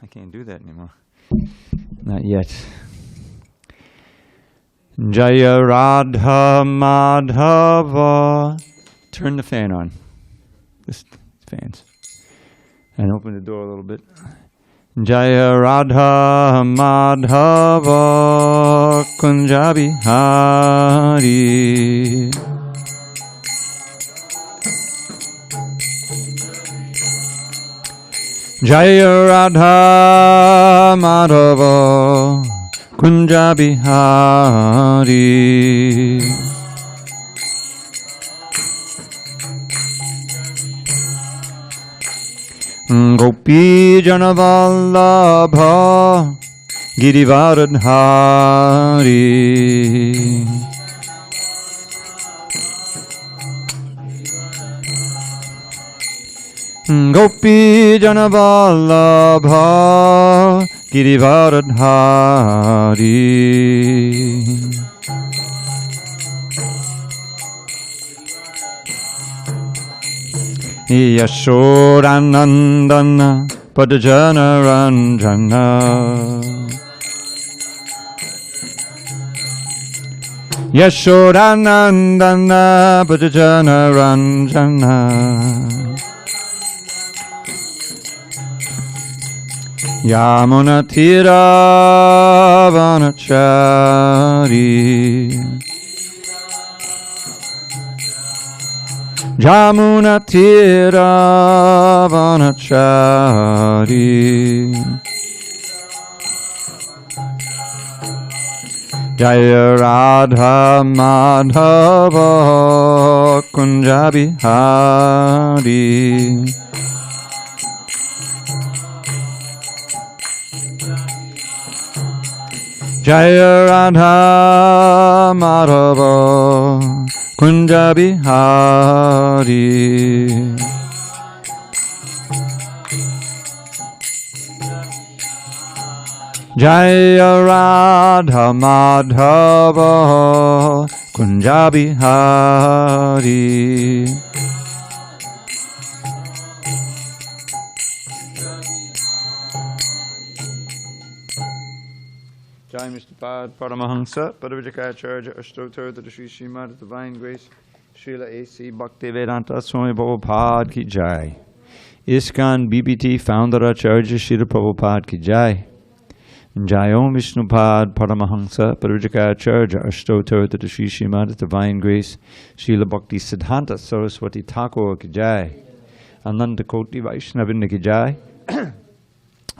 I can't do that anymore. Not yet. Jaya Radha Madhava. Turn the fan on. Just fans. And open the door a little bit. Jaya Radha Madhava Kunjabi Hari. Jaya Radha Madhava Kunjabi Hari. Gopi Janavallabha Girivaradhari. Gopi Janavallabha Girivaradhari. Yashodanandana Padajana Ranjana. Yashodanandana Padajana Ranjana. Yamuna Tira Vanachari. Jamuna Tira Vanachari. Jaya Radha Madhava Kunjabi Hari. Jaya Radha Madhava Kunjabi Hari. Jaya Radha Madhava Kunjabi Hari. Jai Mr. Pad Paramahansa Padavijacharya Ashtotar to the Sri Srimad Divine Grace Srila A.C. Bhaktivedanta Swami Prabhupada ki Jai. ISKCON BBT Founder Acharya Srila Prabhupada ki Jai. Jai Om Vishnupad Paramahansa Padavijacharya Ashtotar to the Sri Srimad Divine Grace Srila Bhakti Siddhanta Saraswati Thakur ki Jai. Ananda Koti Vaishnavinda ki Jai.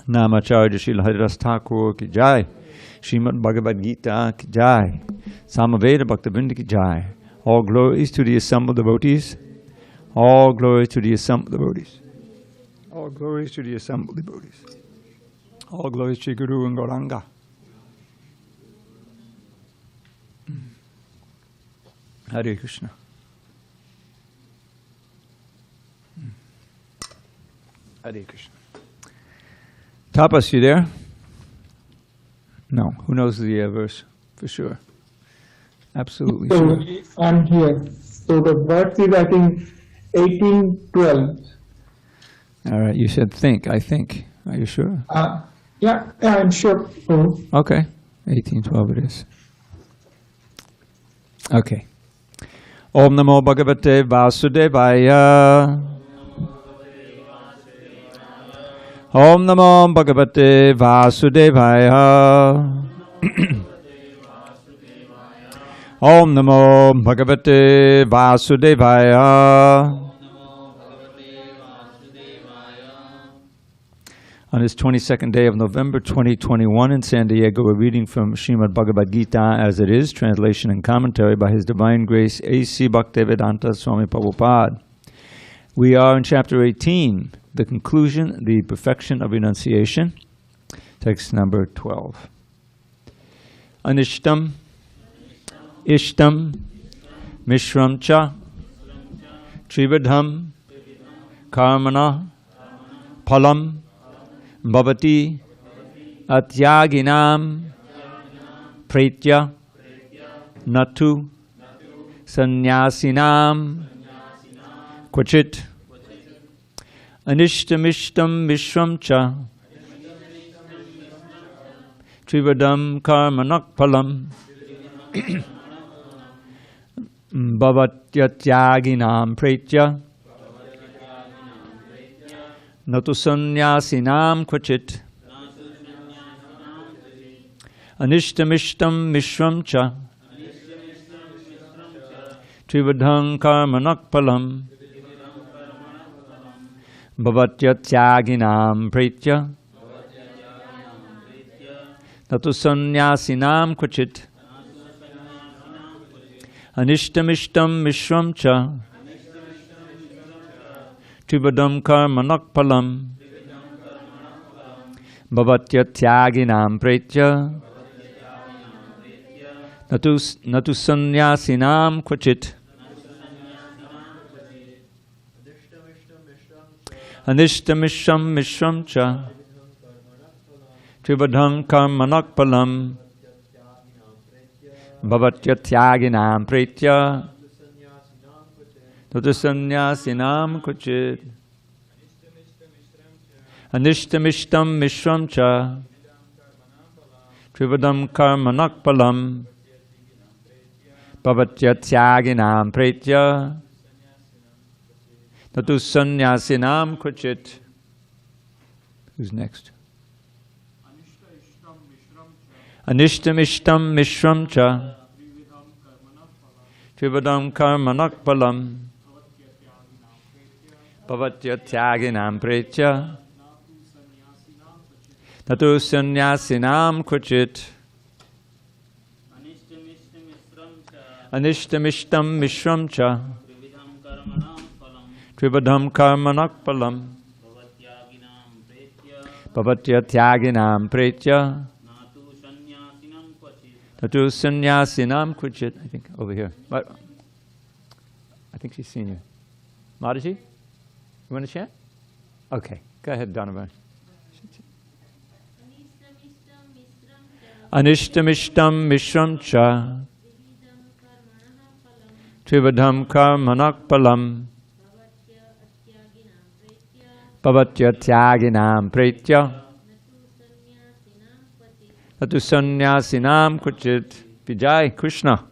Namacharya Srila Haridas Thakur ki Jai. Srimad Bhagavad Gita ki Jai. Samaveda Bhaktivinoda ki Jai. All glories to the assembled devotees. All glories to the assembled devotees. All glories to the assembled devotees. All glories to Guru and Gauranga. Hare Krishna. Hare Krishna. Tapas, you there? No. Who knows the verse for sure? Absolutely so sure. I'm here. So the verse is, I think, 18:12. All right. You said think. I think. Are you sure? Yeah, I'm sure. Okay. 18:12 it is. Okay. Om Namo Bhagavate Vasudevaya. Om Namo Bhagavate Vasudevaya. Om Namo Bhagavate Vasudevaya. On this 22nd day of November 2021 in San Diego, we're reading from Srimad Bhagavad Gita as it is, translation and commentary by His Divine Grace A.C. Bhaktivedanta Swami Prabhupada. We are in chapter 18, the conclusion, the perfection of renunciation, text number 12. Anishtam, Ishtam, Mishram Cha, Trivadham, Karmana, Palam, Bhavati, Atyaginam, Pretya, Natu, Sannyasinam, Kvachit, Anishtamishtam Vishram Cha, Trivadam karmanak palam bhavatyajaginam pretya natu sannyasinam kvachit anishtamishtam mishram cha trivadam karmanak palam bhavatyajaginam pretya natu sannyasinam kvachit anishtamishtam mishram cha trivadam karmanak palam bhavatyajaginam pretya natu sannyasinam kvachit anishtamishtam mishram cha trivadam karmanak palam bhavatyajaginam pretya natu sannyasinam kvachit anishtamishtam mishram cha trivadam karmanak palam bhavatyajaginam pretya natu sannyasinam kvachit. Who's next? Anishtamishtam mishram cha trivadam karmanak palam bhavatyajaginam pretya natu sannyasinam kvachit. Anishtamishtam mishram cha trivadam karmanak palam bhavatyajaginam pretya natu sannyasinam kvachit. I think over here. But I think she's seen you. Mataji, you want to chant? Okay, go ahead, Donovan. Anishtamishtam mishram cha trivadam karmanak palam bhavatyajaginam pretya natu sannyasinam kvachit. Vijay, Krishna.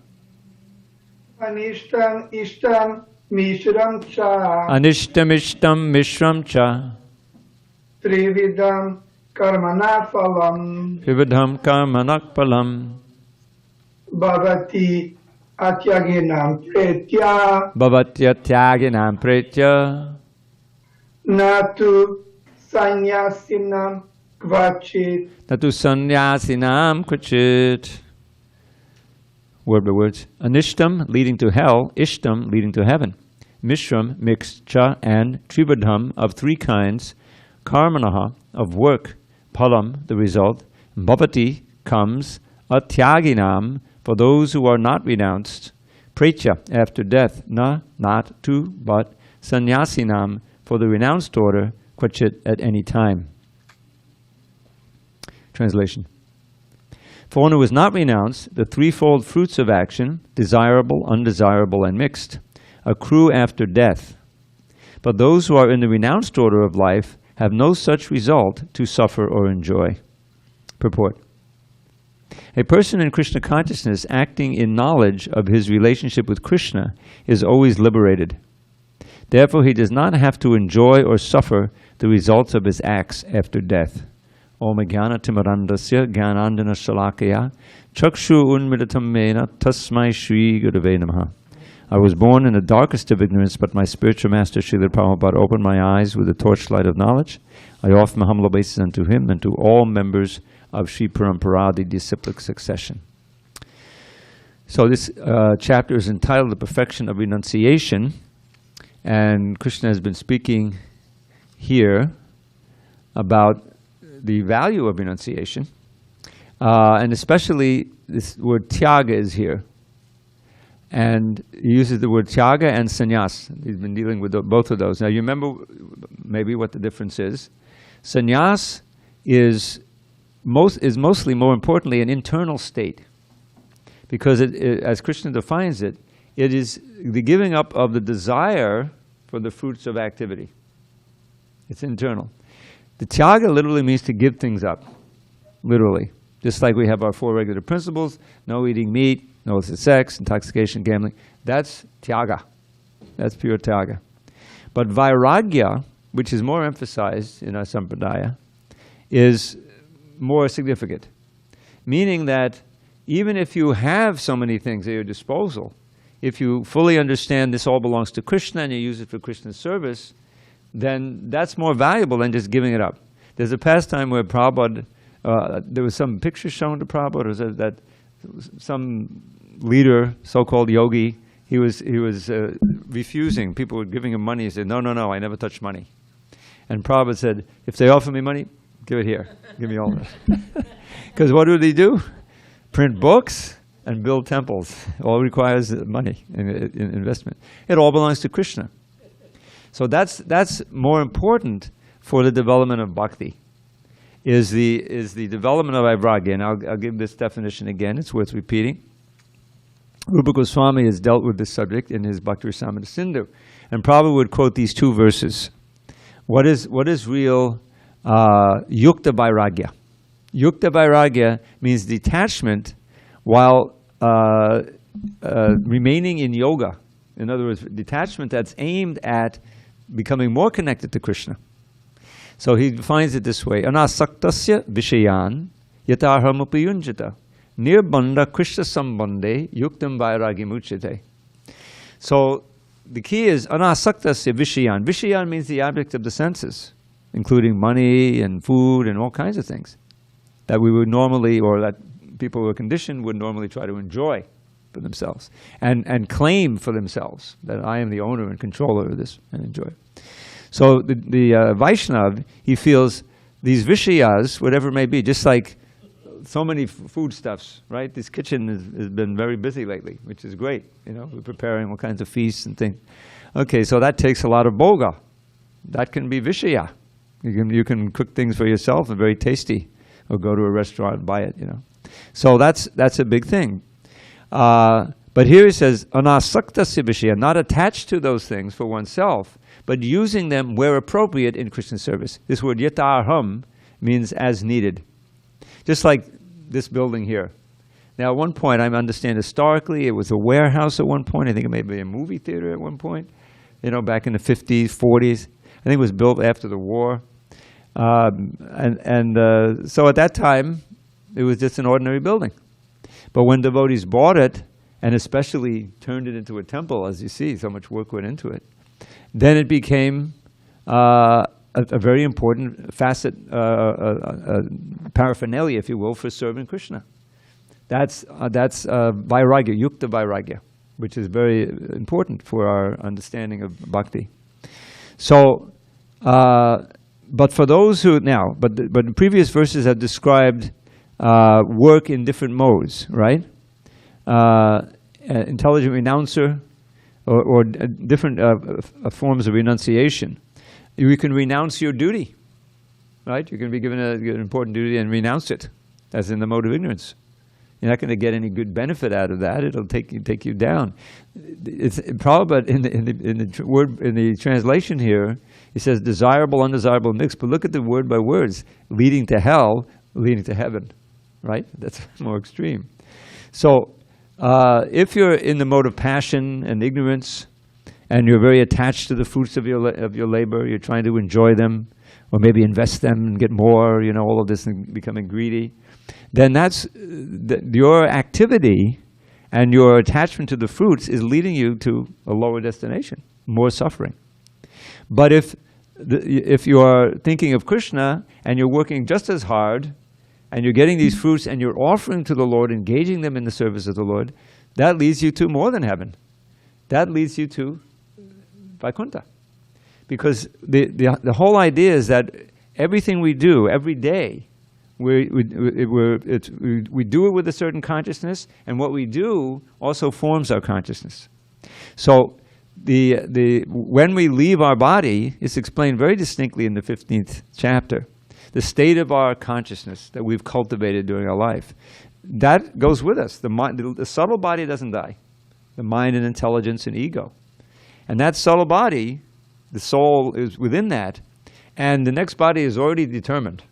Anishtam mishram cha Anishtamishtam mishram cha trividam karmana phalam trivadam karmanak palam bhavati atyaginam pretya bhavatyajaginam pretya natu sannyasinam kvachit. natu sannyasinam kvachit. Word by words. Anishtam, leading to hell. Ishtam, leading to heaven. Mishram, mixed. Cha, and Trivadham, of three kinds. Karmanaha, of work. Palam, the result. Bhavati, comes. Atyaginam, for those who are not renounced. Pretya, after death. Na, not to, but. Sannyasinam, for the renounced order. Kvachit, at any time. Translation. For one who is not renounced, the threefold fruits of action, desirable, undesirable, and mixed, accrue after death. But those who are in the renounced order of life have no such result to suffer or enjoy. Purport. A person in Krishna consciousness acting in knowledge of his relationship with Krishna is always liberated. Therefore, he does not have to enjoy or suffer the results of his acts after death. Om Jnana Timarandasya Jnanandana Shalakaya Chakshu Unmilitam Mena Tasmai Shri Gurave Namaha. I was born in the darkest of ignorance, but my spiritual master Srila Prabhupada opened my eyes with the torchlight of knowledge. I offer my humble obeisance unto him and to all members of Sri Parampara, the disciplic succession. So this chapter is entitled The Perfection of Renunciation, and Krishna has been speaking here about the value of renunciation, and especially this word tyaga is here. And he uses the word tyaga and sannyas. He's been dealing with both of those. Now you remember maybe what the difference is. Sannyas is mostly, more importantly, an internal state. Because as Krishna defines it, it is the giving up of the desire for the fruits of activity. It's internal. The tyaga literally means to give things up, literally. Just like we have our 4 regular principles: no eating meat, no illicit sex, intoxication, gambling. That's tyaga. That's pure tyaga. But vairagya, which is more emphasized in our sampradaya, is more significant. Meaning that even if you have so many things at your disposal, if you fully understand this all belongs to Krishna and you use it for Krishna's service, then that's more valuable than just giving it up. There's a pastime where Prabhupada, there was some picture shown to Prabhupada that some leader, so-called yogi, he was refusing. People were giving him money. He said, no, I never touch money. And Prabhupada said, if they offer me money, give it here. Give me all of it. Because what do they do? Print books and build temples. All requires money and investment. It all belongs to Krishna. So that's more important for the development of bhakti, is the development of vairagya. And I'll give this definition again. It's worth repeating. Rupa Goswami has dealt with this subject in his Bhakti Rasamrita Sindhu, and Prabhupada would quote these 2 verses. What is real yukta vairagya? Yukta vairagya means detachment while remaining in yoga. In other words, detachment that's aimed at becoming more connected to Krishna. So he defines it this way: anasaktasya vishayan yatarhamapi yunjata nirbandha Krishna sambandhe yuktam vairagya muchyate. So the key is anasaktasya vishayan. Vishayan means the object of the senses, including money and food and all kinds of things that we would normally, or that people who are conditioned would normally try to enjoy for themselves and claim for themselves that I am the owner and controller of this and enjoy it. So the Vaishnav, he feels these vishayas, whatever it may be, just like so many foodstuffs, right? This kitchen has been very busy lately, which is great. You know, we're preparing all kinds of feasts and things. Okay, so that takes a lot of bhoga. That can be vishaya. You can cook things for yourself and very tasty, or go to a restaurant and buy it, you know. So that's a big thing. But here he says, anasakta sivishya, not attached to those things for oneself, but using them where appropriate in Krishna service. This word yatarham means as needed. Just like this building here. Now at one point, I understand historically, it was a warehouse at one point. I think it may be a movie theater at one point, you know, back in the 50s, 40s. I think it was built after the war. So at that time, it was just an ordinary building. But when devotees bought it, and especially turned it into a temple, as you see, so much work went into it, then it became a very important facet, paraphernalia, if you will, for serving Krishna. That's vairagya, yukta vairagya, which is very important for our understanding of bhakti. So, but for those who but the previous verses have described work in different modes, right? Intelligent renouncer, or different forms of renunciation. You can renounce your duty, right? You can be given an important duty and renounce it, as in the mode of ignorance. You're not going to get any good benefit out of that. It'll take you down. It's Prabhupada in the translation here. He says desirable, undesirable, mixed. But look at the word by words: leading to hell, leading to heaven. Right? That's more extreme. So, if you're in the mode of passion and ignorance, and you're very attached to the fruits of your labor, you're trying to enjoy them, or maybe invest them and get more, you know, all of this, and becoming greedy, then that's your activity and your attachment to the fruits is leading you to a lower destination, more suffering. But if you are thinking of Krishna and you're working just as hard, and you're getting these fruits and you're offering to the Lord, engaging them in the service of the Lord, that leads you to more than heaven. That leads you to Vaikuntha. Because the whole idea is that everything we do every day, we do it with a certain consciousness, and what we do also forms our consciousness. So when we leave our body, it's explained very distinctly in the 15th chapter. The state of our consciousness that we've cultivated during our life, that goes with us. The subtle body doesn't die. The mind and intelligence and ego. And that subtle body, the soul is within that, and the next body is already determined.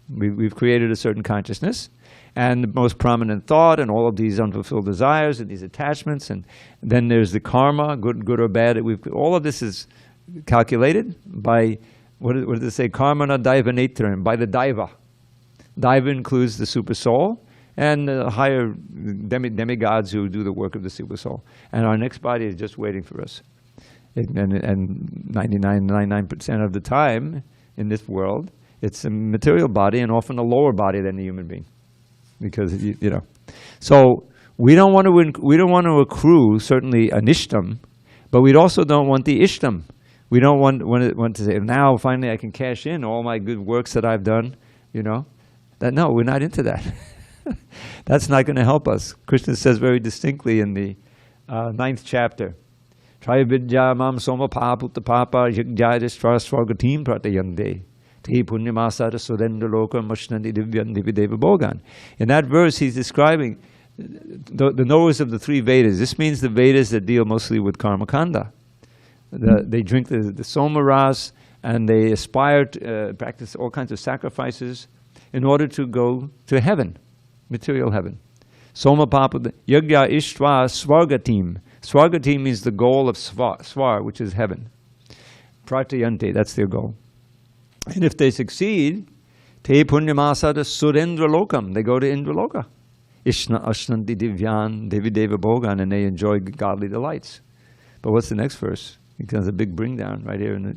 We've created a certain consciousness, and the most prominent thought, and all of these unfulfilled desires and these attachments, and then there's the karma, good or bad. All of this is calculated by, what does it say? Karma na daiva netram, by the daiva. Daiva includes the super soul and the higher demigods who do the work of the super soul. And our next body is just waiting for us. And 99% of the time in this world, it's a material body and often a lower body than the human being. Because, you know. So we don't want to accrue, certainly, an ishtam, but we also don't want the ishtam. We don't want to say, now finally I can cash in all my good works that I've done, you know. No, we're not into that. That's not going to help us. Krishna says very distinctly in the 9th chapter, Trividya mam soma paputa papa yagjayastra swargatim pratayande te punyamasara surendra loka mashnandi divyan divideva bogan. In that verse he's describing the knowers of the 3 Vedas. This means the Vedas that deal mostly with karma kanda. They drink the soma ras and they aspire to practice all kinds of sacrifices in order to go to heaven, material heaven. Soma papa yagya ishtva swargatim. Swargatim means the goal of swar, which is heaven. Pratayante, that's their goal. And if they succeed, te punyamasada surendra lokam, they go to Indra Loka. Ishna ashnanti divyan devideva bogan, and they enjoy godly delights. But what's the next verse? Because a big bring down right here in the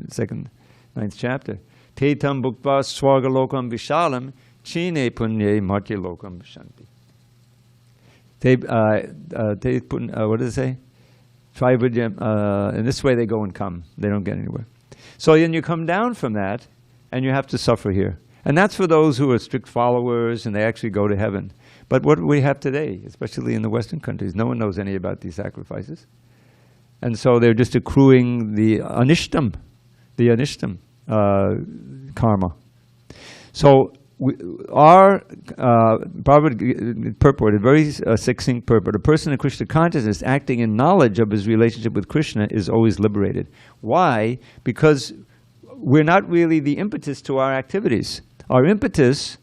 9th chapter. Te tam bhukva swarga lokam vishalam chine punye martya lokam vishanti. What does it say? In this way they go and come. They don't get anywhere. So then you come down from that, and you have to suffer here. And that's for those who are strict followers, and they actually go to heaven. But what we have today, especially in the Western countries, no one knows any about these sacrifices. And so they're just accruing the anishtam karma. So our purport, a very succinct purport, a person in Krishna consciousness acting in knowledge of his relationship with Krishna is always liberated. Why? Because we're not really the impetus to our activities. Our impetus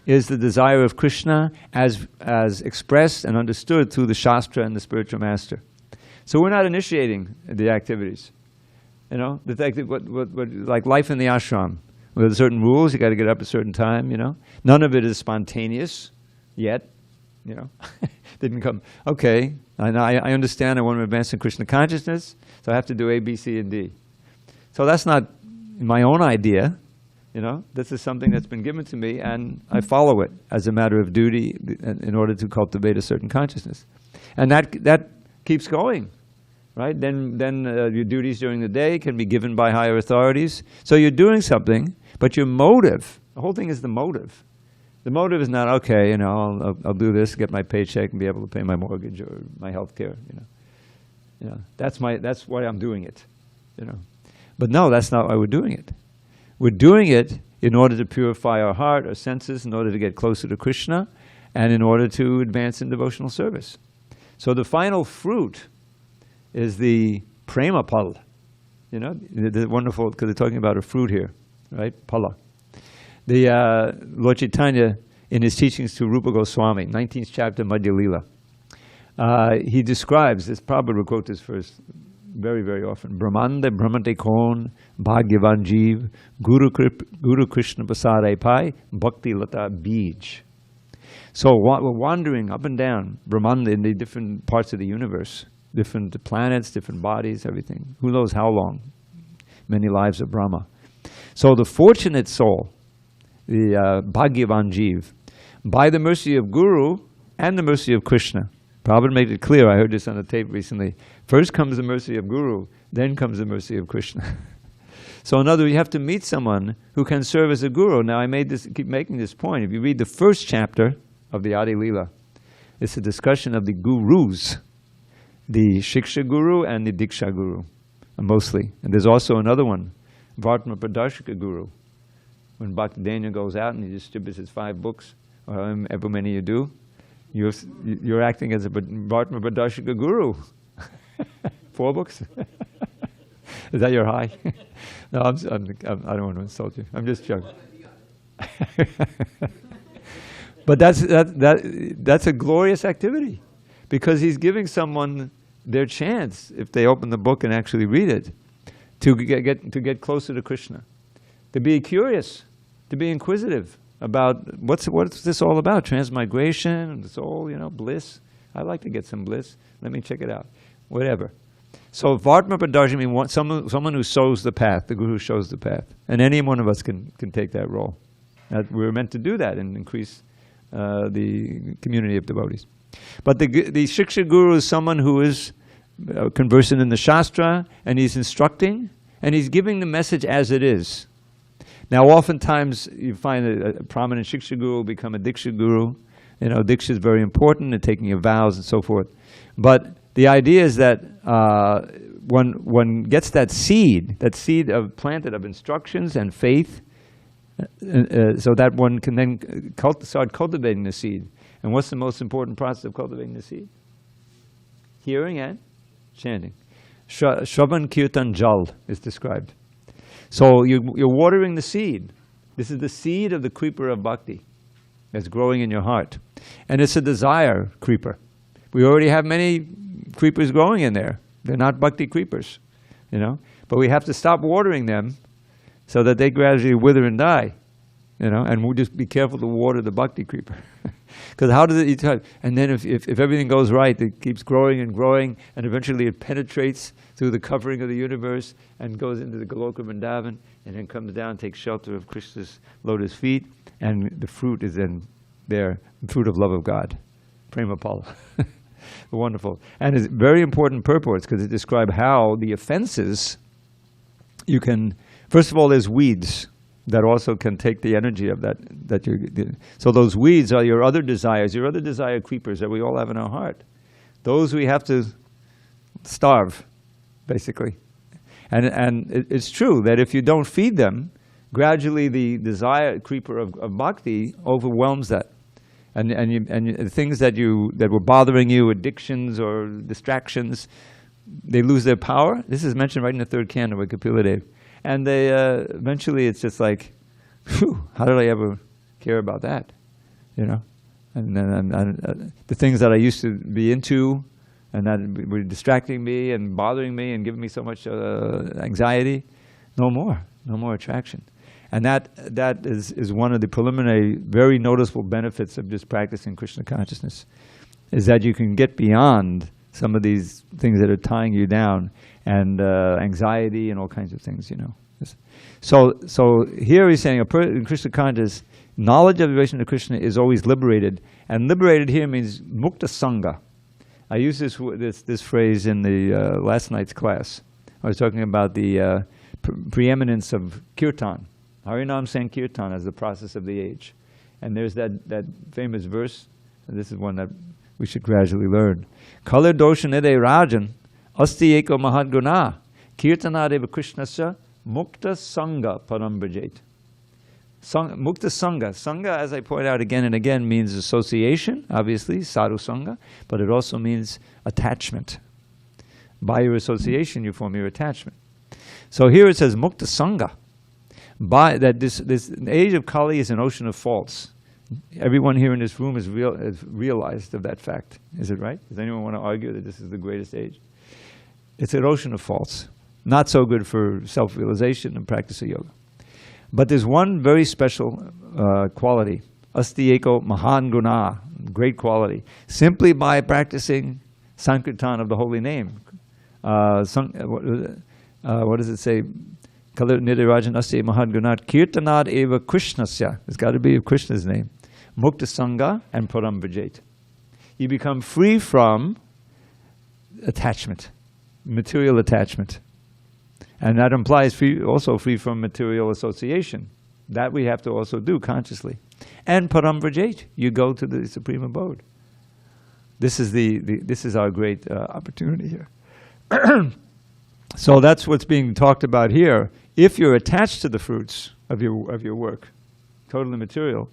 is the desire of Krishna as expressed and understood through the Shastra and the spiritual master. So we're not initiating the activities. You know, like life in the ashram. With certain rules, you got to get up at a certain time, you know. None of it is spontaneous yet, you know. Didn't come, okay, I understand I want to advance in Krishna consciousness, so I have to do A, B, C, and D. So that's not my own idea, you know. This is something that's been given to me, and I follow it as a matter of duty in order to cultivate a certain consciousness. And that keeps going. Right? Then your duties during the day can be given by higher authorities. So you're doing something, but your motive, the whole thing is the motive. The motive is not, okay, you know, I'll do this, get my paycheck, and be able to pay my mortgage or my health care, you know. You know, that's why I'm doing it, you know. But no, that's not why we're doing it. We're doing it in order to purify our heart, our senses, in order to get closer to Krishna, and in order to advance in devotional service. So the final fruit is the prema pal. You know, the wonderful, because they're talking about a fruit here, right? Pala. The Lord Chaitanya, in his teachings to Rupa Goswami, 19th chapter, Madhya Lila, he describes, this Prabhupada will quote this verse very, very often, Brahmanda Brahmante Kon, Bhagyavan Jeev, Guru Krishna Pasare Pai, Bhakti Lata Bij. So we're wandering up and down Brahmanda in the different parts of the universe. Different planets, different bodies, everything. Who knows how long? Many lives of Brahma. So the fortunate soul, the Bhagyavan Jeev, by the mercy of Guru and the mercy of Krishna. Prabhupada made it clear, I heard this on a tape recently. First comes the mercy of Guru, then comes the mercy of Krishna. So in other words, you have to meet someone who can serve as a Guru. Now I keep making this point. If you read the first chapter of the Adi Lila, it's a discussion of the Gurus. The Shiksha Guru and the Diksha Guru, mostly. And there's also another one, Vartma Pradarshika Guru. When Bhaktidanya goes out and he distributes his 5 books, or however many you do, you're acting as a Vartma Pradarshika Guru. 4 books? Is that your high? No, I don't want to insult you. I'm just joking. But that's a glorious activity, because he's giving someone their chance, if they open the book and actually read it, to get closer to Krishna, to be curious, to be inquisitive about what's this all about? Transmigration, it's all, bliss. I like to get some bliss. Let me check it out. Whatever. So Vartma Pradarshini means someone who shows the path, the Guru shows the path. And any one of us can take that role. We're meant to do that and increase the community of devotees. But the Shiksha Guru is someone who is conversant in the Shastra, and he's instructing, and he's giving the message as it is. Now, oftentimes, you find a prominent Shiksha Guru will become a Diksha Guru. Diksha is very important in taking your vows and so forth. But the idea is that one gets that seed planted of instructions and faith, so that one can then start cultivating the seed. And what's the most important process of cultivating the seed? Hearing and chanting. Shravan Kirtan Jal is described. So you're watering the seed. This is the seed of the creeper of bhakti that's growing in your heart. And it's a desire creeper. We already have many creepers growing in there. They're not bhakti creepers, But we have to stop watering them so that they gradually wither and die, And we'll just be careful to water the bhakti creeper. Because how does it? And then if everything goes right, it keeps growing and growing, and eventually it penetrates through the covering of the universe and goes into the Goloka Vrindavan, and then comes down, takes shelter of Krishna's lotus feet, and the fruit is then there, the fruit of love of God, Prema Pala. Wonderful. And it's very important purports, because it describes how the offenses you can. First of all, there's weeds that also can take the energy of that you. So those weeds are your other desires, your other desire creepers that we all have in our heart. Those we have to starve, basically. And it's true that if you don't feed them, gradually the desire creeper of bhakti overwhelms that. And the things that were bothering you, addictions or distractions, they lose their power. This is mentioned right in the third canto of Kapila Dev. And they eventually it's just like, whew, how did I ever care about that? And then the things that I used to be into and that were distracting me and bothering me and giving me so much anxiety, no more attraction. And that is one of the preliminary, very noticeable benefits of just practicing Krishna consciousness, is that you can get beyond some of these things that are tying you down, and anxiety and all kinds of things, So here he's saying in Krishna consciousness, knowledge of devotion to Krishna is always liberated, and liberated here means mukta sangha. I used this phrase in the last night's class. I was talking about the preeminence of kirtan, Harinam Sankirtan as the process of the age. And there's that famous verse, and this is one that we should gradually learn. Kala doshanide rajan asti eko mahadguna kirtanadeva krishnasya mukta sangha parambrajet. Mukta sangha. Sangha, as I point out again and again, means association, obviously, sadhu sangha, but it also means attachment. By your association, you form your attachment. So here it says mukta sangha. By that, this age of Kali is an ocean of faults. Everyone here in this room has realized of that fact. Is it right? Does anyone want to argue that this is the greatest age? It's an ocean of faults. Not so good for self-realization and practice of yoga. But there's one very special quality. Asti eko mahan guna, great quality. Simply by practicing Sankirtan of the holy name. What does it say? Kalir nidirajan asti mahan gunat kirtanad eva krishnasya. It's got to be of Krishna's name. Mukta sangha and param vijayat. You become free from attachment, material attachment. And that implies also free from material association. That we have to also do consciously. And param vijayat, you go to the supreme abode. This is this is our great opportunity here. So that's what's being talked about here. If you're attached to the fruits of your work, totally material,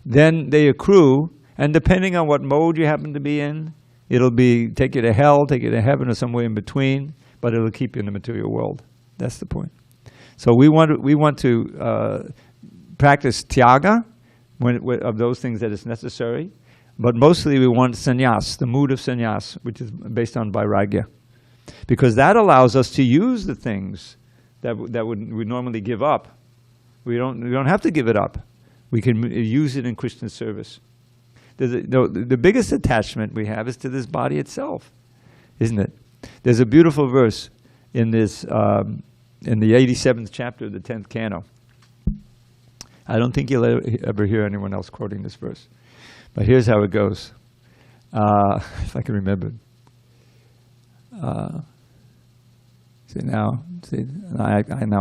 then they accrue, and depending on what mode you happen to be in, it'll take you to hell, take you to heaven, or somewhere in between, but it'll keep you in the material world. That's the point. So we want to practice tyaga of those things that is necessary, but mostly we want sannyas, the mood of sannyas, which is based on vairagya, because that allows us to use the things that we normally give up. We don't have to give it up. We can use it in Krishna's service. The biggest attachment we have is to this body itself, isn't it? There's a beautiful verse in this in the 87th chapter of the 10th canto. I don't think you'll ever hear anyone else quoting this verse, but here's how it goes. If I can remember. Now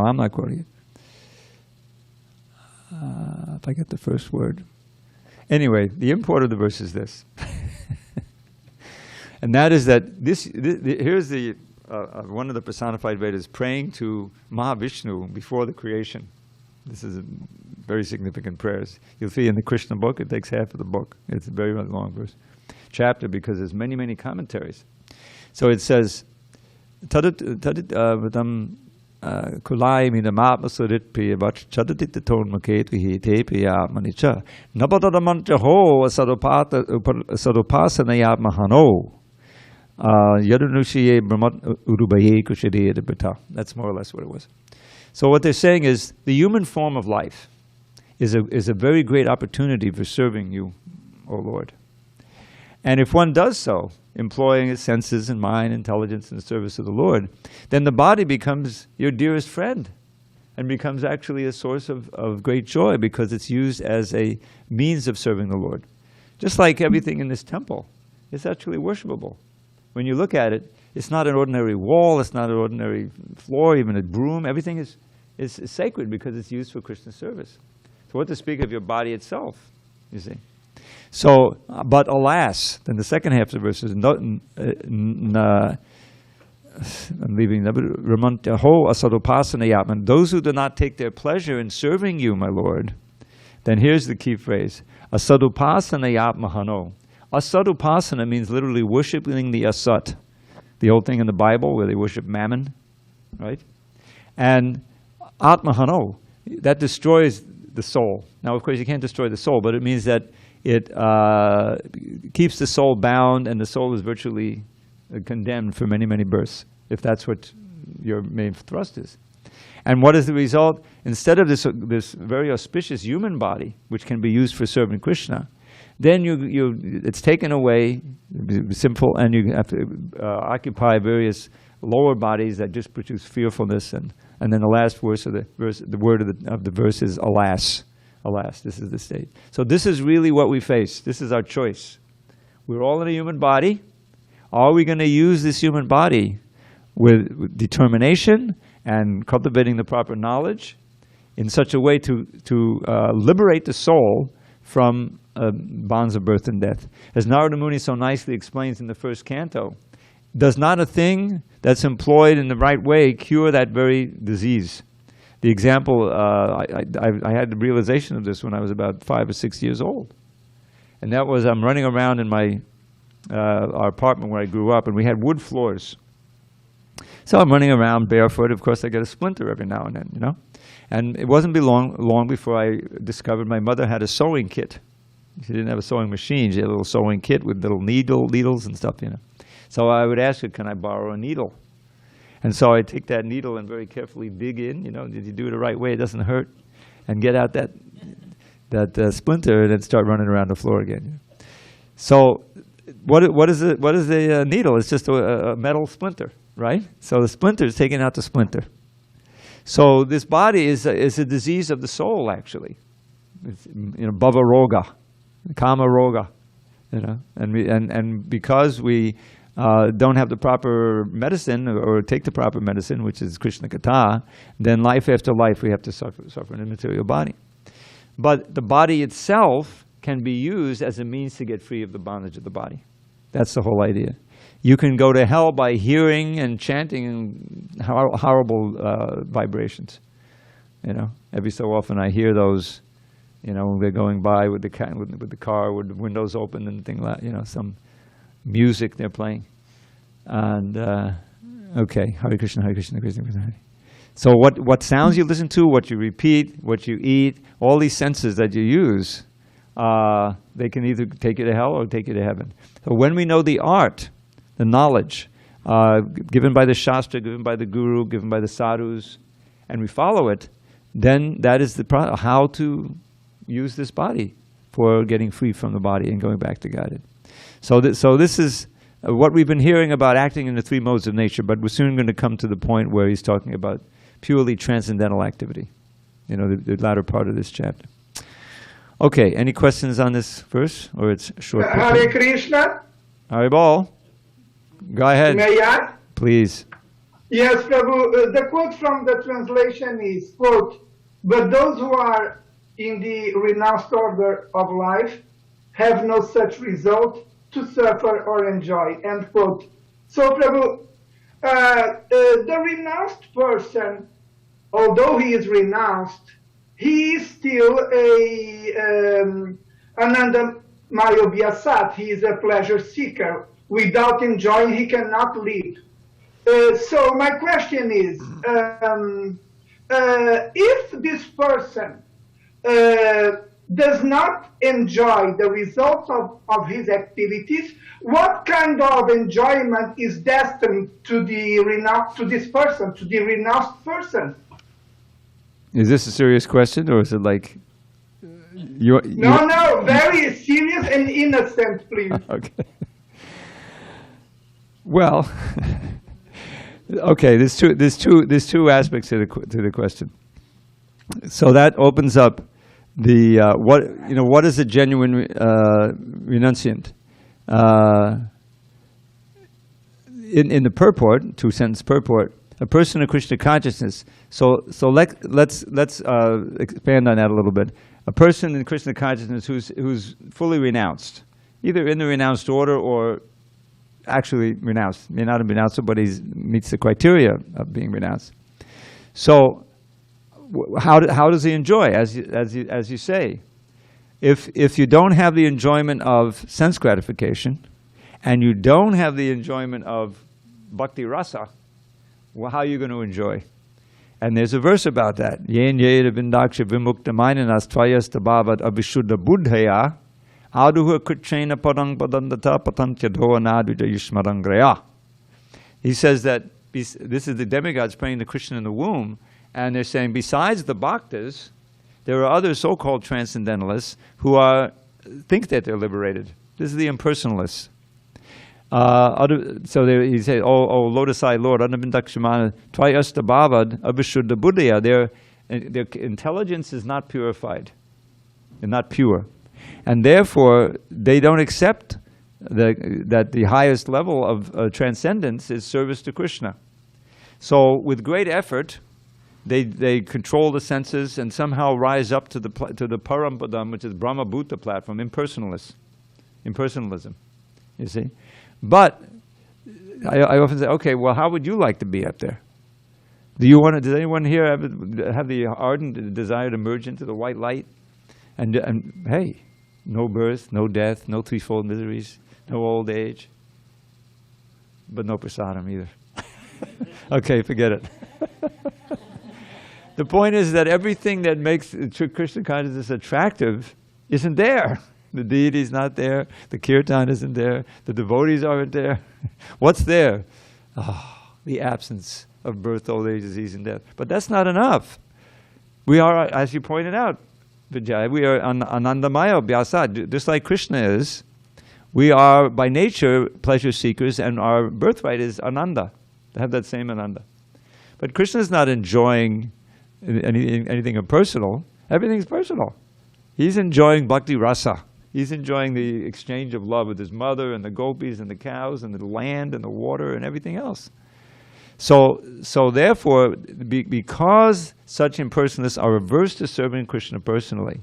I'm not quoting it. If I get the first word. Anyway, the import of the verse is this. And that is that here's the one of the personified Vedas praying to Mahavishnu before the creation. This is a very significant prayers. You'll see in the Krishna book, it takes half of the book. It's a very long verse chapter because there's many, many commentaries. So it says, kulai midamapasurit priyavach chadatit ton maketvihi te priya manicha nabadadamantaho sadopasanayat mahano yadunushiye brahmat urubaye kushade debata. That's more or less what it was. So what they're saying is the human form of life is a very great opportunity for serving you, O Lord. And if one does so, employing its senses and mind, intelligence in the service of the Lord, then the body becomes your dearest friend and becomes actually a source of great joy because it's used as a means of serving the Lord. Just like everything in this temple, it's actually worshipable. When you look at it, it's not an ordinary wall, it's not an ordinary floor, even a broom. Everything is sacred because it's used for Krishna's service. So what to speak of your body itself, you see. So, but alas, then the second half of the verse is, I'm leaving, those who do not take their pleasure in serving you, my Lord, then here's the key phrase, asadupasana mahano. Asadupasana means literally worshiping the asat, the old thing in the Bible where they worship mammon, right? And atmahano, that destroys the soul. Now, of course, you can't destroy the soul, but it means that it keeps the soul bound, and the soul is virtually condemned for many, many births, if that's what your main thrust is. And what is the result? Instead of this very auspicious human body, which can be used for serving Krishna, then it's taken away, simple, and you have to occupy various lower bodies that just produce fearfulness, and then the last verse of the word of the verse is alas. Alas, this is the state. So this is really what we face. This is our choice. We're all in a human body. Are we going to use this human body with determination and cultivating the proper knowledge in such a way to liberate the soul from bonds of birth and death? As Narada Muni so nicely explains in the first canto, does not a thing that's employed in the right way cure that very disease? The example, I had the realization of this when I was about 5 or 6 years old. And that was, I'm running around in our apartment where I grew up, and we had wood floors. So I'm running around barefoot. Of course, I get a splinter every now and then, you know. And it wasn't long before I discovered my mother had a sewing kit. She didn't have a sewing machine. She had a little sewing kit with little needles and stuff, you know. So I would ask her, can I borrow a needle? And so I take that needle and very carefully dig in, you know, did you do it the right way, it doesn't hurt, and get out that splinter and then start running around the floor again. So what is a needle? It's just a metal splinter, right? So the splinter is taking out the splinter. So this body is a disease of the soul, actually. It's, you know, bhava roga, kama roga, you know, and because we don't have the proper medicine or take the proper medicine, which is Krishna Katha, then life after life we have to suffer in a material body. But the body itself can be used as a means to get free of the bondage of the body. That's the whole idea. You can go to hell by hearing and chanting horrible vibrations. You know, every so often I hear those, you know, they're going by with the car with the windows open and things like, you know, some music they're playing. And, okay, Hare Krishna, Krishna Krishna, Hare. So what sounds you listen to, what you repeat, what you eat, all these senses that you use, they can either take you to hell or take you to heaven. So when we know the art, the knowledge, given by the Shastra, given by the Guru, given by the sadhus, and we follow it, then that is how to use this body for getting free from the body and going back to Godhead. So this is what we've been hearing about acting in the three modes of nature, but we're soon going to come to the point where he's talking about purely transcendental activity, the latter part of this chapter. Okay, any questions on this verse, or it's short? Hare Krishna. Haribol. Go ahead. May I? Please. Yes, Prabhu. The quote from the translation is, quote, "But those who are in the renounced order of life have no such result to suffer or enjoy," end quote. So, Prabhu, the renounced person, although he is renounced, he is still Ananda Mayobhyasat. He is a pleasure seeker. Without enjoying, he cannot live. So my question is, if this person does not enjoy the results of his activities, what kind of enjoyment is destined to this person, to the renounced person? Is this a serious question, or is it like No, very serious and innocent, please. Okay. Well, okay. There's two aspects to the question. So that opens up the what is a genuine renunciant? In the purport, 2-sentence purport, a person of Krishna consciousness. So let's expand on that a little bit. A person in Krishna consciousness who's fully renounced, either in the renounced order or actually renounced. May not have been renounced, but he meets the criteria of being renounced. So how does he enjoy? As you say, if you don't have the enjoyment of sense gratification, and you don't have the enjoyment of bhakti rasa, well, how are you going to enjoy? And there's a verse about that. Yen yeda vindaksha vimukta mainanas tvayasta bhavad abhishuddha buddhaya aduha kuchena padang padandata patantya dhoanadvita yushmarangraya. He says that this is the demigods praying to Krishna in the womb, and they're saying, besides the bhaktas, there are other so-called transcendentalists who think that they're liberated. This is the impersonalists. So he says, "Oh, lotus-eye Lord, Anabindakshimana, Tvayasta Bhavad, Abhishuddha Buddhaya." Their intelligence is not purified, they're not pure, and therefore they don't accept that the highest level of transcendence is service to Krishna. So, with great effort, they control the senses and somehow rise up to the Parampadam, which is Brahma Bhuta platform, impersonalism. You see. But I often say, okay, well, how would you like to be up there? Does anyone here have the ardent desire to merge into the white light? And hey, no birth, no death, no threefold miseries, no old age, but no prasadam either. Okay, forget it. The point is that everything that makes Krishna consciousness attractive isn't there. The deity's not there. The kirtan isn't there. The devotees aren't there. What's there? Oh, the absence of birth, old age, disease, and death. But that's not enough. We are, as you pointed out, Vijay, we are anandamaya vyasa. Just like Krishna is, we are by nature pleasure seekers, and our birthright is ananda, to have that same ananda. But Krishna is not enjoying anything impersonal. Everything's personal. He's enjoying bhakti rasa. He's enjoying the exchange of love with his mother and the gopis and the cows and the land and the water and everything else. So therefore, because such impersonalists are averse to serving Krishna personally,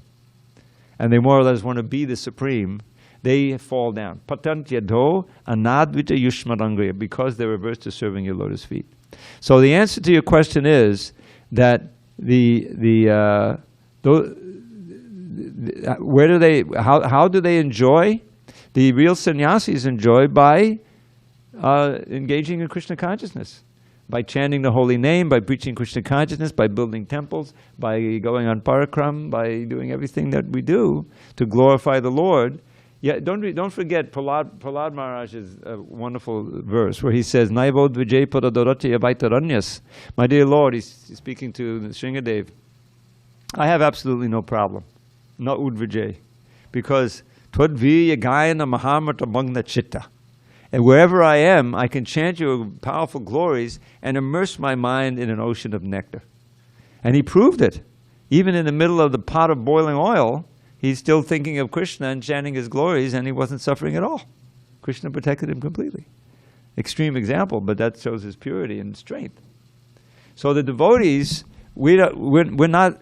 and they more or less want to be the supreme, they fall down. Patantyadho anadvita yushmarangriya, because they're averse to serving your lotus feet. So the answer to your question is that how do they enjoy? The real sannyasis enjoy by engaging in Krishna consciousness, by chanting the holy name, by preaching Krishna consciousness, by building temples, by going on parakram, by doing everything that we do to glorify the Lord. Yeah, don't forget Prahlad Maharaj's wonderful verse where he says, Naivod Vijay Padadorati Avaitaranyas. My dear Lord, he's speaking to Shringadev, I have absolutely no problem, no udvijay, because Twadviya Gayana Mahamata Magna Chitta. And wherever I am, I can chant your powerful glories and immerse my mind in an ocean of nectar. And he proved it. Even in the middle of the pot of boiling oil, he's still thinking of Krishna and chanting his glories, and he wasn't suffering at all. Krishna protected him completely. Extreme example, but that shows his purity and strength. So the devotees, we're not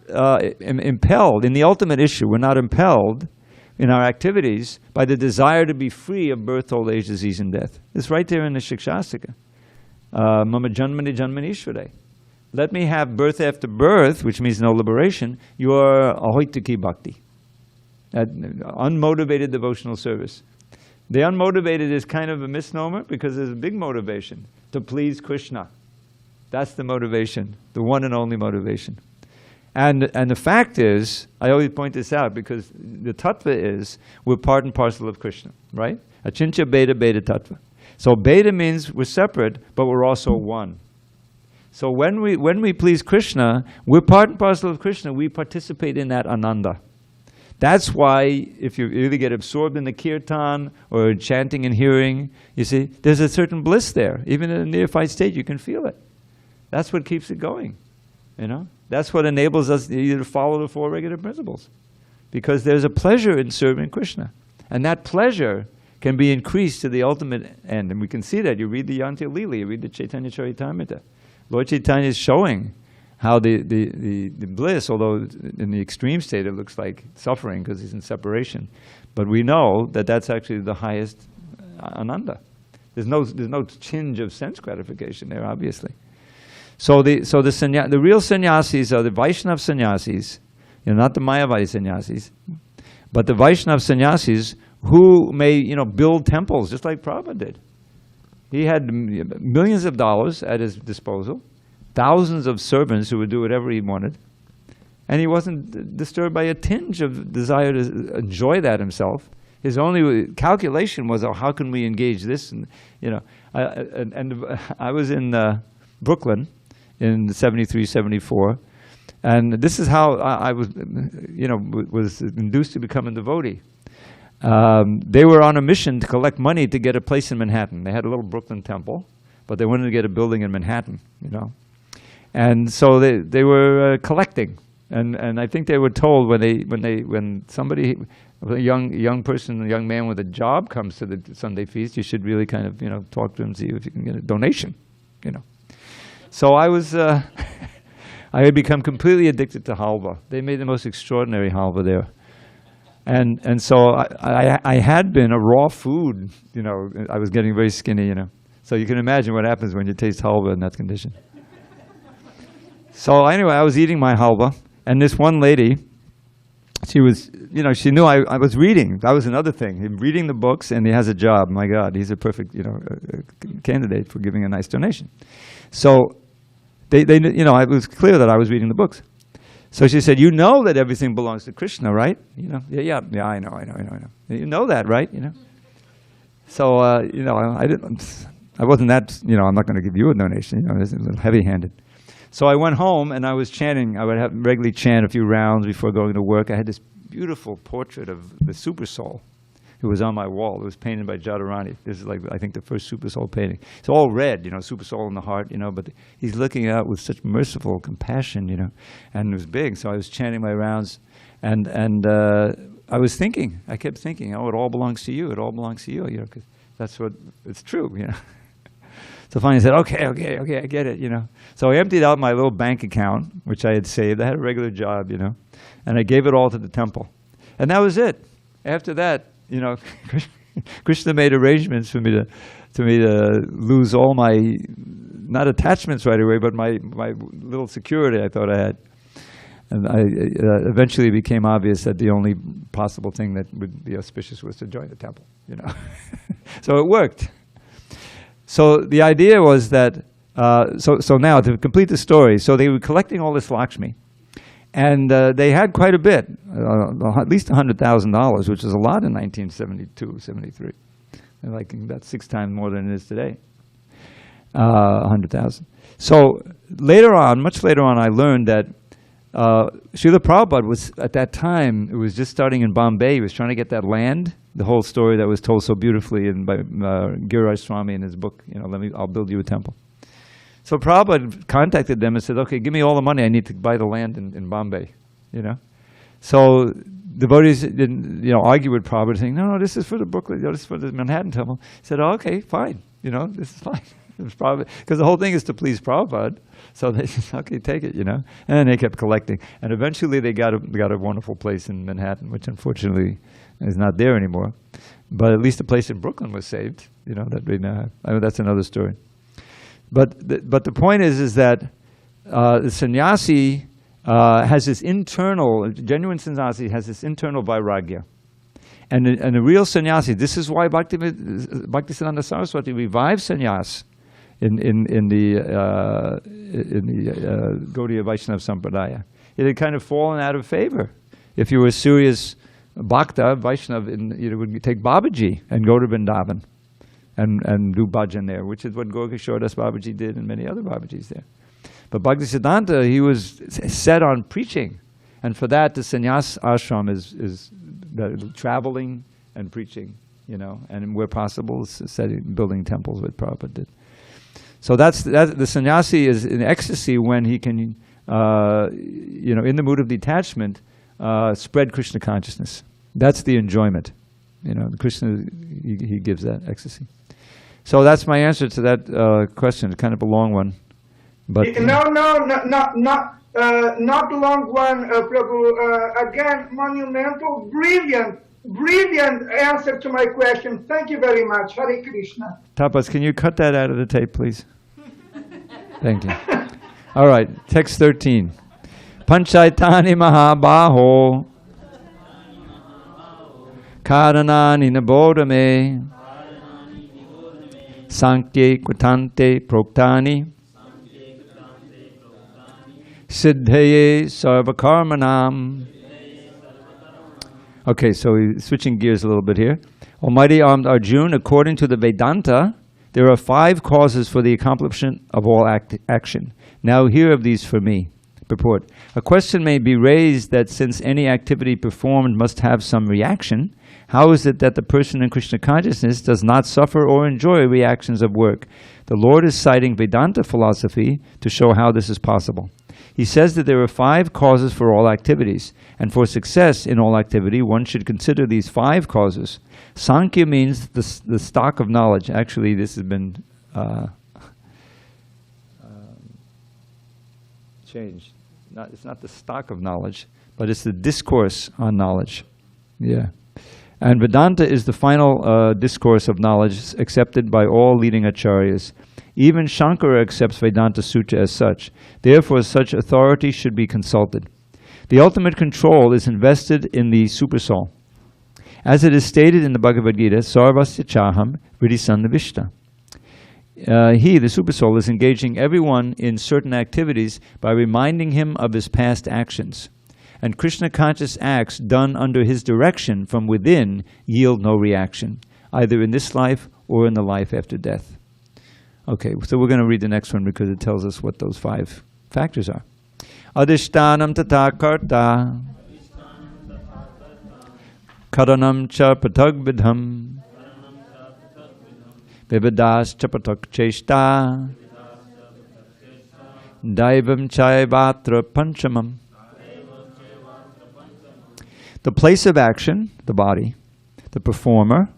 impelled, in the ultimate issue, we're not impelled in our activities by the desire to be free of birth, old age, disease, and death. It's right there in the Shikshastika. Mama janmani janmanishvare. Let me have birth after birth, which means no liberation, your ahoitaki bhakti. Unmotivated devotional service. The unmotivated is kind of a misnomer because there's a big motivation to please Krishna. That's the motivation, the one and only motivation. And the fact is, I always point this out because the tattva is we're part and parcel of Krishna, right? Achintya beta beta tattva. So beta means we're separate, but we're also one. So when we please Krishna, we're part and parcel of Krishna. We participate in that ananda. That's why if you really get absorbed in the kirtan or chanting and hearing, you see, there's a certain bliss there. Even in a neophyte state, you can feel it. That's what keeps it going, you know? That's what enables us either to follow the four regular principles. Because there's a pleasure in serving Krishna. And that pleasure can be increased to the ultimate end. And we can see that. You read the Yantya Lila, you read the Chaitanya Charitamrita. Lord Chaitanya is showing how the bliss, although in the extreme state it looks like suffering because he's in separation. But we know that that's actually the highest ananda. There's no tinge of sense gratification there, obviously. So the real sannyasis are the Vaishnava sannyasis, not the Mayavadi sannyasis, but the Vaishnava sannyasis who may build temples just like Prabhupada did. He had millions of dollars at his disposal, thousands of servants who would do whatever he wanted, and he wasn't disturbed by a tinge of desire to enjoy that himself. His only calculation was, how can we engage this? And I was in Brooklyn in 73, 74, and this is how I was, was induced to become a devotee. They were on a mission to collect money to get a place in Manhattan. They had a little Brooklyn temple, but they wanted to get a building in Manhattan, And so they were collecting, and I think they were told when somebody, a young person, a young man with a job comes to the Sunday feast, you should really kind of talk to him, see if you can get a donation, So I was, I had become completely addicted to halva. They made the most extraordinary halva there. And so I had been a raw food, I was getting very skinny, So you can imagine what happens when you taste halva in that condition. So anyway, I was eating my halva, and this one lady, she was, she knew I was reading. That was another thing. Him reading the books, and he has a job. My God, he's a perfect, candidate for giving a nice donation. So it was clear that I was reading the books. So she said, "You know that everything belongs to Krishna, right?" Yeah, I know. You know that, right? So I wasn't that. I'm not going to give you a donation. It's a little heavy-handed. So I went home and I was chanting. I would regularly chant a few rounds before going to work. I had this beautiful portrait of the Super Soul. It was on my wall. It was painted by Jadharani. This is I think the first Super Soul painting. It's all red, Super Soul in the heart, but he's looking out with such merciful compassion, and it was big. So I was chanting my rounds, and I was thinking, I kept thinking, it all belongs to you. It all belongs to you, 'cause that's what, it's true, So finally I said, okay, I get it, So I emptied out my little bank account, which I had saved. I had a regular job, and I gave it all to the temple. And that was it. After that, Krishna made arrangements for me to lose all my, not attachments right away, but my little security I thought I had. And eventually it became obvious that the only possible thing that would be auspicious was to join the temple, So it worked. So the idea was that So now, to complete the story, so they were collecting all this Lakshmi. And they had quite a bit, at least $100,000, which is a lot in 1972, 73. Like about 6 times more than it is today, 100,000. So later on, much later on, I learned that Srila Prabhupada was, at that time, it was just starting in Bombay. He was trying to get that land, the whole story that was told so beautifully by Giriraj Swami in his book, I'll build you a temple. So Prabhupada contacted them and said, okay, give me all the money I need to buy the land in Bombay, So devotees didn't, argue with Prabhupada, saying, no, this is for the Brooklyn, this is for the Manhattan temple. He said, oh, okay, fine, this is fine. Because the whole thing is to please Prabhupada. So they said, okay, take it, And then they kept collecting. And eventually they got a wonderful place in Manhattan, which unfortunately is not there anymore. But at least the place in Brooklyn was saved, that we now have. I mean, that's another story. But the point is that the sannyasi has this internal, genuine sannyasi has this internal vairagya. And a real sannyasi, this is why Bhaktisiddhanta Saraswati revived sannyas in the Gaudiya Vaishnava Sampradaya. It had kind of fallen out of favor. If you were a serious Bhakta, Vaishnava, you would take Babaji and go to Vrindavan and do bhajan there, which is what Gorkishore Das Babaji did and many other Babajis there. But Bhaktisiddhanta, he was set on preaching. And for that, the sannyas ashram is traveling and preaching, and where possible, building temples, what Prabhupada did. So the sannyasi is in ecstasy when he can, in the mood of detachment, spread Krishna consciousness. That's the enjoyment. Krishna, he gives that ecstasy. So that's my answer to that question. It's kind of a long one. But not a long one, Prabhu. Again, monumental, brilliant answer to my question. Thank you very much. Hare Krishna. Tapas, can you cut that out of the tape, please? Thank you. All right, text 13. Panchaitani Mahabaho Karanani Nabodame Sankhye Kutante Proktani Siddhaye Sarvakarmanam. Okay, so we're switching gears a little bit here. Almighty Armed Arjun, according to the Vedanta, there are 5 causes for the accomplishment of all action. Now hear of these for me. Purport. A question may be raised that since any activity performed must have some reaction, how is it that the person in Krishna consciousness does not suffer or enjoy reactions of work? The Lord is citing Vedanta philosophy to show how this is possible. He says that there are 5 causes for all activities, and for success in all activity, one should consider these 5 causes. Sankhya means the stock of knowledge. Actually, this has been changed. It's not the stock of knowledge, but it's the discourse on knowledge. Yeah. And Vedanta is the final discourse of knowledge accepted by all leading acharyas. Even Shankara accepts Vedanta Sutra as such. Therefore, such authority should be consulted. The ultimate control is invested in the Supersoul. As it is stated in the Bhagavad Gita, Sarvasya Chaham Vriddhisannavishta. He, the Supersoul, is engaging everyone in certain activities by reminding him of his past actions. And Krishna-conscious acts done under his direction from within yield no reaction, either in this life or in the life after death. Okay, so we're going to read the next one because it tells us what those 5 factors are. Adhishtanam tata karta karanam cha pratagvidham vivadas cha pratak cheshta daivam chaivatra panchamam. The place of action, the body, the performer,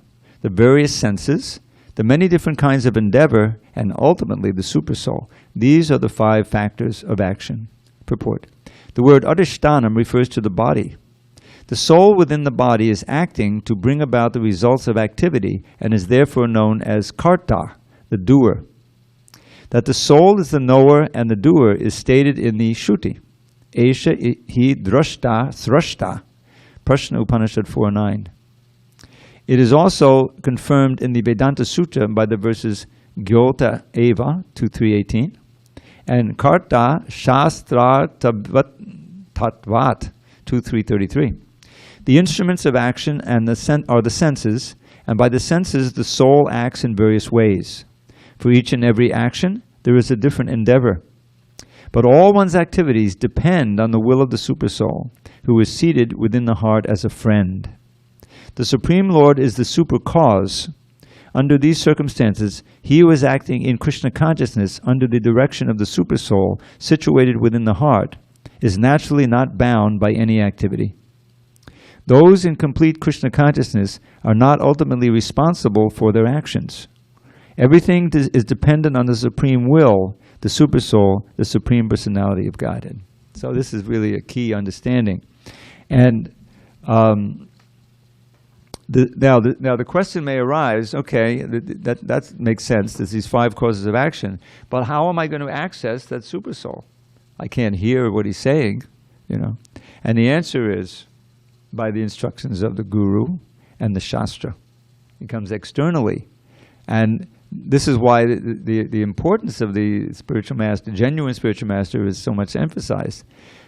the various senses, the many different kinds of endeavor, and ultimately the supersoul. These are the 5 factors of action. Purport. The word adhishtanam refers to the body. The soul within the body is acting to bring about the results of activity and is therefore known as karta, the doer. That the soul is the knower and the doer is stated in the Shruti. Esha hi drashta srashta. Prashna Upanishad 4.9. It is also confirmed in the Vedanta Sutta by the verses Gyota Eva, 2.3.18, and Karta Shastra Tatvat, 2.3.33. The instruments of action and are the senses, and by the senses the soul acts in various ways. For each and every action, there is a different endeavor. But all one's activities depend on the will of the Supersoul, who is seated within the heart as a friend. The Supreme Lord is the super cause. Under these circumstances, he who is acting in Krishna consciousness under the direction of the Supersoul situated within the heart is naturally not bound by any activity. Those in complete Krishna consciousness are not ultimately responsible for their actions. Everything is dependent on the Supreme Will, the Supersoul, the Supreme Personality of Godhead. So this is really a key understanding. And now the question may arise, okay, that makes sense. There's these 5 causes of action. But how am I going to access that Supersoul? I can't hear what he's saying, And the answer is by the instructions of the Guru and the Shastra. It comes externally. And this is why the importance of the spiritual master, genuine spiritual master, is so much emphasized.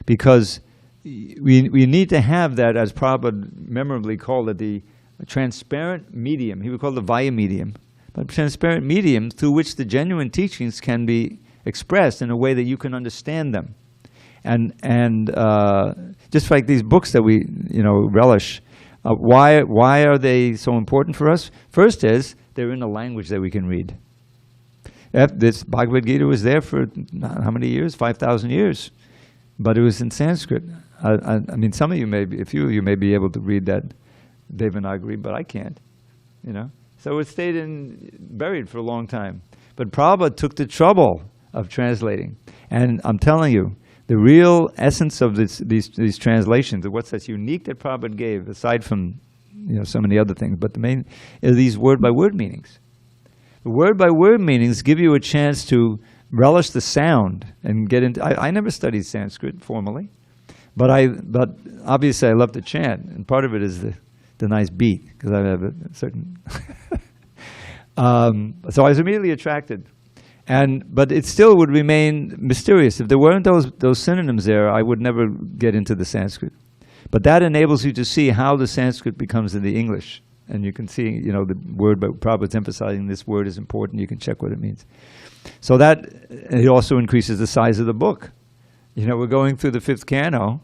Because we need to have that, as Prabhupada memorably called it, the transparent medium. He would call it the vaya medium. But transparent medium through which the genuine teachings can be expressed in a way that you can understand them. And just like these books that we relish, why are they so important for us? First is, they're in a language that we can read. This Bhagavad Gita was there for how many years? 5,000 years. But it was in Sanskrit. I mean, some of you may be, a few of you may be able to read that Devanagari, but I can't. So it stayed buried for a long time. But Prabhupada took the trouble of translating. And I'm telling you, the real essence of these translations, what's that's unique that Prabhupada gave, aside from so many other things, but the main are these word-by-word meanings. The word-by-word meanings give you a chance to relish the sound and get into. I never studied Sanskrit formally, but obviously I love to chant, and part of it is the nice beat, because I have a certain. So I was immediately attracted, but it still would remain mysterious. If there weren't those synonyms there, I would never get into the Sanskrit. But that enables you to see how the Sanskrit becomes in the English. And you can see, the word, but Prabhupada's emphasizing this word is important. You can check what it means. So that, it also increases the size of the book. We're going through the 5th canto,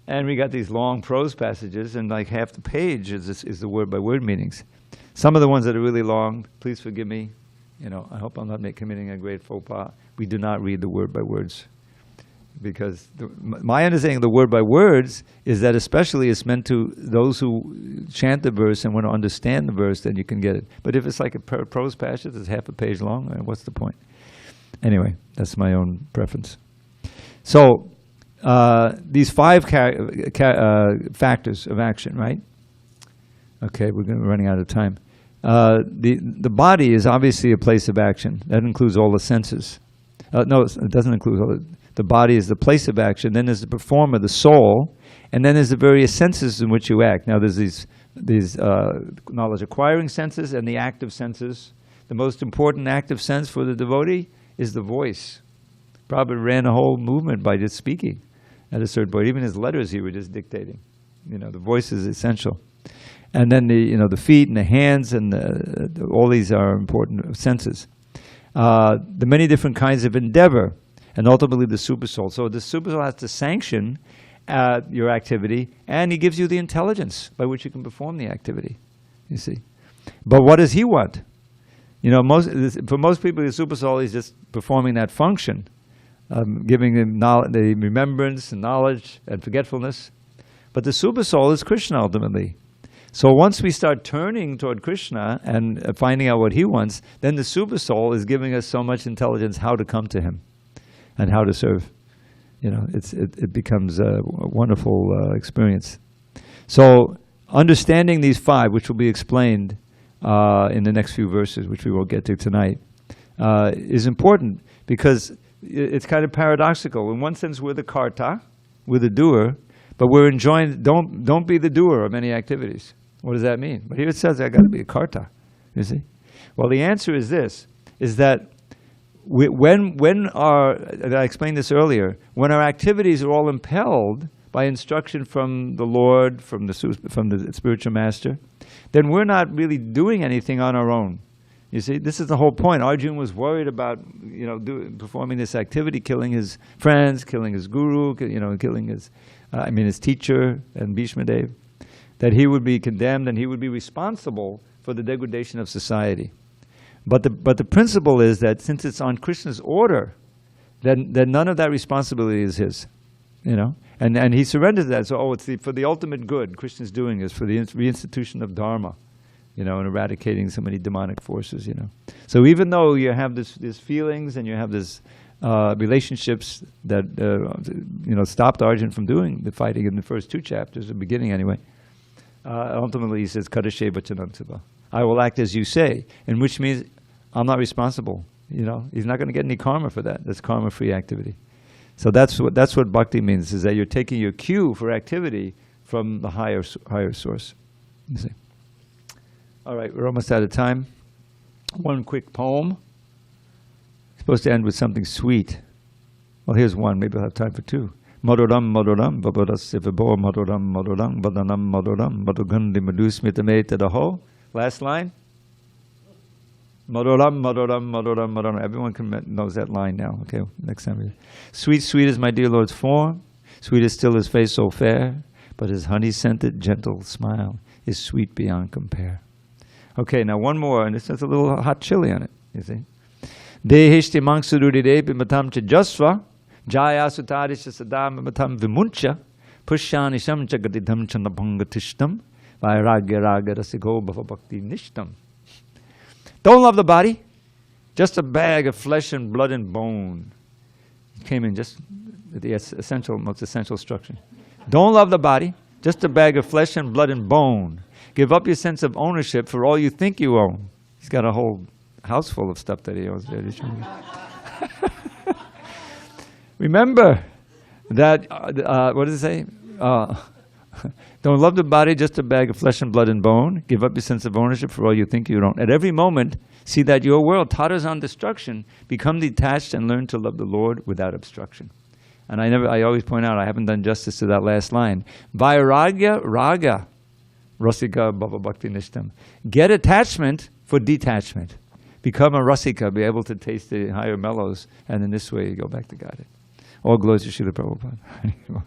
and we got these long prose passages, and like half the page is the word-by-word meanings. Some of the ones that are really long, please forgive me. I hope I'm not committing a great faux pas. We do not read the word-by-words. Because my understanding of the word-by-words is that especially it's meant to those who chant the verse and want to understand the verse, then you can get it. But if it's like a prose passage that's half a page long, what's the point? Anyway, that's my own preference. So, these 5 factors of action, right? Okay, we're running out of time. The body is obviously a place of action. That includes all the senses. No, it doesn't include all the body is the place of action. Then there's the performer, the soul, and then there's the various senses in which you act. Now there's these knowledge acquiring senses and the active senses. The most important active sense for the devotee is the voice. Prabhupada ran a whole movement by just speaking at a certain point. Even his letters he was just dictating. The voice is essential. And then the feet and the hands and all these are important senses. The many different kinds of endeavor, and ultimately the Supersoul. So the Supersoul has to sanction your activity, and he gives you the intelligence by which you can perform the activity, you see. But what does he want? For most people, the Supersoul is just performing that function, giving them the remembrance and knowledge and forgetfulness. But the Supersoul is Krishna ultimately. So once we start turning toward Krishna and finding out what he wants, then the Supersoul is giving us so much intelligence how to come to him and how to serve. It becomes a wonderful experience. So understanding these 5, which will be explained in the next few verses, which we will get to tonight, is important because it's kind of paradoxical. In one sense, we're the karta, we're the doer, but we're enjoined, don't be the doer of any activities. What does that mean? But here it says I got to be a karta, you see. Well, the answer is this. is that when our, I explained this earlier, when our activities are all impelled by instruction from the Lord, from the spiritual master, then we're not really doing anything on our own. You see, this is the whole point. Arjuna was worried about, performing this activity, killing his friends, killing his guru, killing his teacher and Bhishma Dev, that he would be condemned and he would be responsible for the degradation of society. But the principle is that since it's on Krishna's order, then none of that responsibility is his, and he surrendered that. So, it's for the ultimate good. Krishna's doing this for the reinstitution of Dharma, and eradicating so many demonic forces, So even though you have these feelings and you have this relationships that stopped Arjuna from doing the fighting in the first 2 chapters, the beginning anyway, ultimately he says, Kadashe Bachanantava. I will act as you say, and which means I'm not responsible. He's not going to get any karma for that. That's karma-free activity. So that's what bhakti means, is that you're taking your cue for activity from the higher source. You see. All right, we're almost out of time. One quick poem. Supposed to end with something sweet. Well, here's one. Maybe we'll have time for 2. Maduram maduram vabodasivabo maduram maduram vadanam maduram madugandi madusmitame. Last line. Maduram maduram maduram maduram. Everyone knows that line now. Okay, next time. Sweet, sweet is my dear Lord's form. Sweet is still his face so fair. But his honey-scented, gentle smile is sweet beyond compare. Okay, now one more, and this has a little hot chili on it, you see. Dehishti mangsurudide bimatam chajasva, jaya sutarisha sadam bimatam vimuncha, pushani shamcha gadidham chanabhangatishtam, vairagya raga rasigo bhava bhakti nishtam. Don't love the body, just a bag of flesh and blood and bone. It came in just the most essential structure. Don't love the body, just a bag of flesh and blood and bone. Give up your sense of ownership for all you think you own. He's got a whole house full of stuff that he owns. Remember that, what does it say? Don't love the body, just a bag of flesh and blood and bone. Give up your sense of ownership for all you think you own. At every moment, see that your world totters on destruction. Become detached and learn to love the Lord without obstruction. And I always point out, I haven't done justice to that last line. Vairagya raga rasika bhava bhakti nishtam. Get attachment for detachment. Become a rasika, be able to taste the higher mellows, and in this way you go back to Godhead. All glories to Srila Prabhupada.